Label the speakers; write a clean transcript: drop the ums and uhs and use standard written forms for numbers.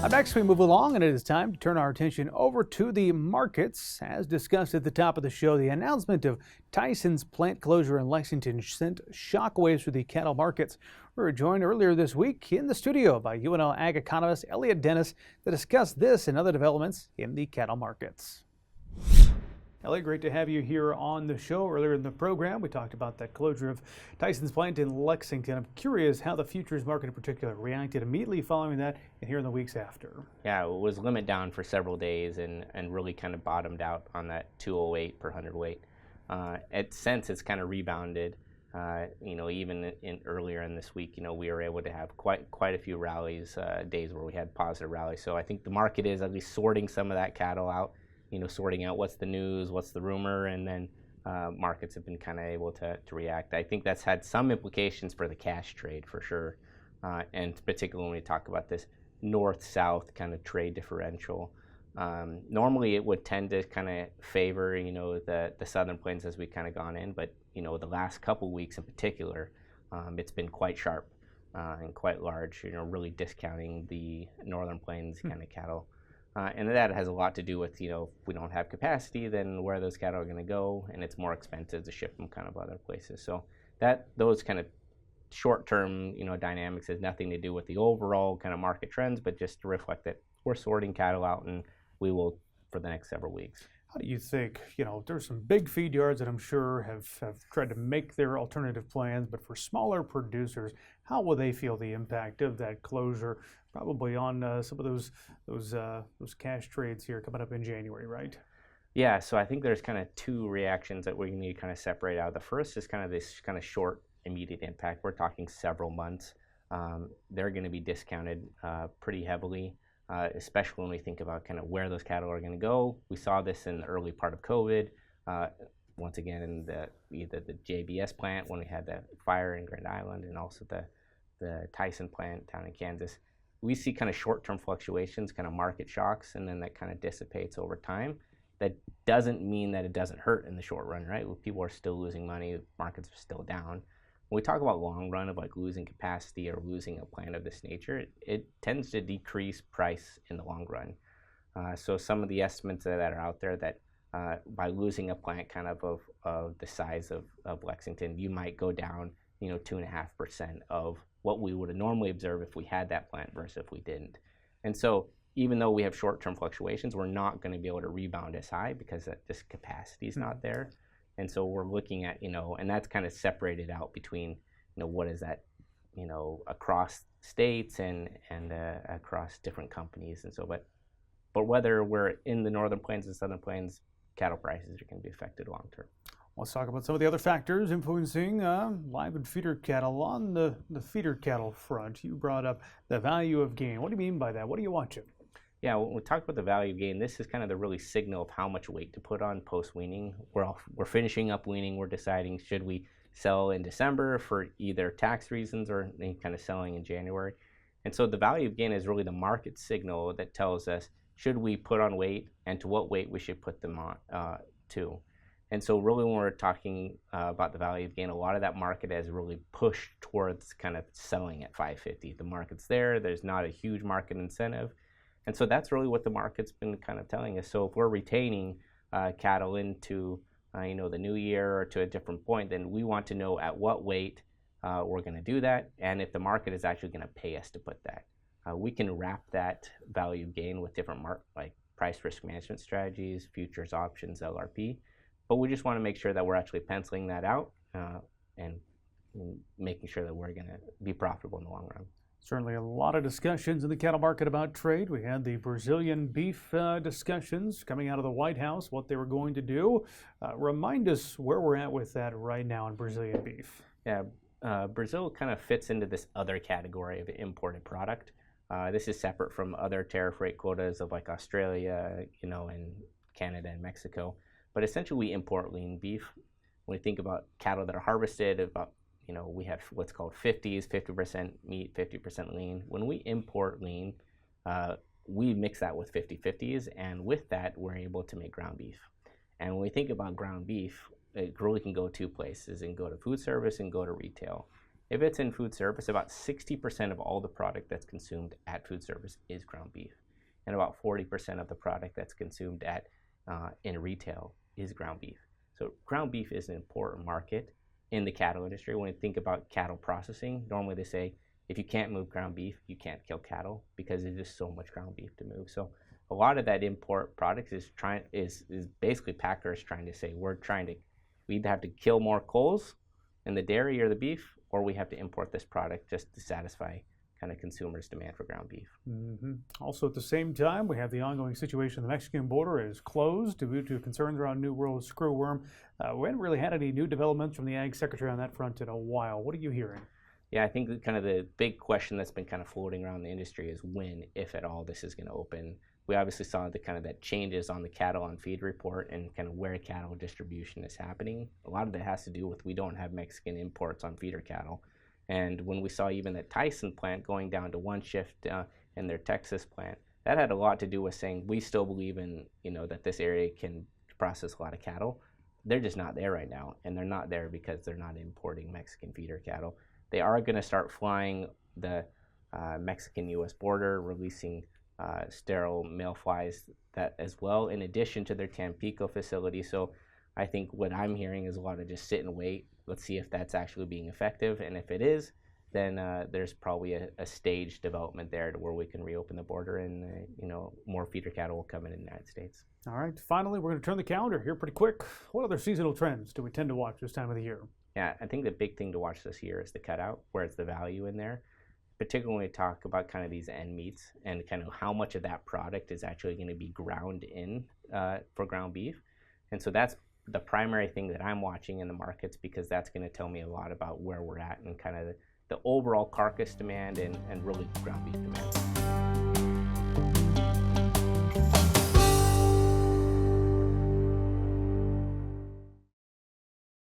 Speaker 1: Next, we move along, and it is time to turn our attention over to the markets. As discussed at the top of the show, the announcement of Tyson's plant closure in Lexington sent shockwaves through the cattle markets. We were joined earlier this week in the studio by UNL ag economist Elliott to discuss this and other developments in the cattle markets. Elliott, great to have you here on the show. Earlier in the program, we talked about that closure of Tyson's plant in Lexington. I'm curious how the futures market in particular reacted immediately following that and here in the weeks after.
Speaker 2: Yeah, it was limit down for several days and really kind of bottomed out on that 208 per hundredweight. Since it's kind of rebounded, even earlier in this week, we were able to have quite a few rallies, days where we had positive rallies. So I think the market is at least sorting some of that cattle out. Sorting out what's the news, what's the rumor, and then markets have been kind of able to react. I think that's had some implications for the cash trade for sure, and particularly when we talk about this north-south kind of trade differential. Normally it would tend to kind of favor, the southern plains as we kind of gone in, but, the last couple weeks in particular, it's been quite sharp and quite large, really discounting the northern plains kind of cattle. And that has a lot to do with, if we don't have capacity, then where those cattle are going to go, and it's more expensive to ship them kind of other places. So those kind of short-term, dynamics has nothing to do with the overall kind of market trends, but just to reflect that we're sorting cattle out, and we will for the next several weeks.
Speaker 1: How do you think, there's some big feed yards that I'm sure have tried to make their alternative plans, but for smaller producers, how will they feel the impact of that closure, probably on some of those cash trades here coming up in January, right?
Speaker 2: Yeah, so I think there's kind of two reactions that we need to kind of separate out. The first is kind of this kind of short, immediate impact. We're talking several months. They're going to be discounted pretty heavily. Especially when we think about kind of where those cattle are going to go. We saw this in the early part of COVID. Once again, in either the JBS plant when we had the fire in Grand Island, and also the Tyson plant down in Kansas. We see kind of short-term fluctuations, kind of market shocks, and then that kind of dissipates over time. That doesn't mean that it doesn't hurt in the short run, right? People are still losing money, markets are still down. When we talk about long run of like losing capacity or losing a plant of this nature, it tends to decrease price in the long run. So some of the estimates that are out there that by losing a plant kind of the size of Lexington, you might go down 2.5% of what we would have normally observed if we had that plant versus if we didn't. And so even though we have short-term fluctuations, we're not going to be able to rebound as high because this capacity is not there. And so we're looking at, and that's kind of separated out between, what is that, across states and across different companies. And so, but whether we're in the northern plains and southern plains, cattle prices are going to be affected long term.
Speaker 1: Let's talk about some of the other factors influencing live and feeder cattle. On the feeder cattle front, you brought up the value of gain. What do you mean by that? What are you watching?
Speaker 2: Yeah, when we talk about the value gain, this is kind of the really signal of how much weight to put on post-weaning. We're finishing up weaning. We're deciding should we sell in December for either tax reasons or kind of selling in January. And so the value of gain is really the market signal that tells us should we put on weight and to what weight we should put them on to. And so really when we're talking about the value of gain, a lot of that market has really pushed towards kind of selling at 550. The market's there. There's not a huge market incentive. And so that's really what the market's been kind of telling us. So if we're retaining cattle into the new year or to a different point, then we want to know at what weight we're going to do that, and if the market is actually going to pay us to put that. We can wrap that value gain with different like price risk management strategies, futures, options, LRP, but we just want to make sure that we're actually penciling that out and making sure that we're going to be profitable in the long run.
Speaker 1: Certainly a lot of discussions in the cattle market about trade. We had the Brazilian beef discussions coming out of the White House, what they were going to do. Remind us where we're at with that right now in Brazilian beef.
Speaker 2: Yeah, Brazil kind of fits into this other category of imported product. This is separate from other tariff rate quotas of like Australia, and Canada and Mexico. But essentially we import lean beef. When we think about cattle that are harvested, we have what's called 50s, 50% meat, 50% lean. When we import lean, we mix that with 50/50s, and with that, we're able to make ground beef. And when we think about ground beef, it really can go two places, and go to food service and go to retail. If it's in food service, about 60% of all the product that's consumed at food service is ground beef, and about 40% of the product that's consumed at in retail is ground beef. So ground beef is an important market in the cattle industry. When you think about cattle processing, normally they say if you can't move ground beef, you can't kill cattle because there's just so much ground beef to move. So a lot of that import products is basically packers trying to say we either have to kill more cows in the dairy or the beef, or we have to import this product just to satisfy kind of consumers' demand for ground beef.
Speaker 1: Also, at the same time, we have the ongoing situation. The Mexican border is closed due to concerns around New World screwworm. We haven't really had any new developments from the Ag Secretary on that front in a while. What are you hearing?
Speaker 2: Yeah, I think kind of the big question that's been kind of floating around the industry is when, if at all, this is going to open. We obviously saw the kind of that changes on the cattle on feed report and kind of where cattle distribution is happening. A lot of that has to do with we don't have Mexican imports on feeder cattle. And when we saw even the Tyson plant going down to one shift in their Texas plant, that had a lot to do with saying we still believe in, that this area can process a lot of cattle. They're just not there right now, and they're not there because they're not importing Mexican feeder cattle. They are going to start flying the Mexican-U.S. border, releasing sterile male flies that as well, in addition to their Tampico facility. So I think what I'm hearing is a lot of just sit and wait. Let's see if that's actually being effective, and if it is, then there's probably a staged development there to where we can reopen the border and more feeder cattle will come in the United States.
Speaker 1: All right, finally, we're going to turn the calendar here pretty quick. What other seasonal trends do we tend to watch this time of the year?
Speaker 2: Yeah, I think the big thing to watch this year is the cutout, where's the value in there, particularly when we talk about kind of these end meats and kind of how much of that product is actually going to be ground in for ground beef. And so that's the primary thing that I'm watching in the markets, because that's going to tell me a lot about where we're at and kind of the overall carcass demand and really ground beef demand.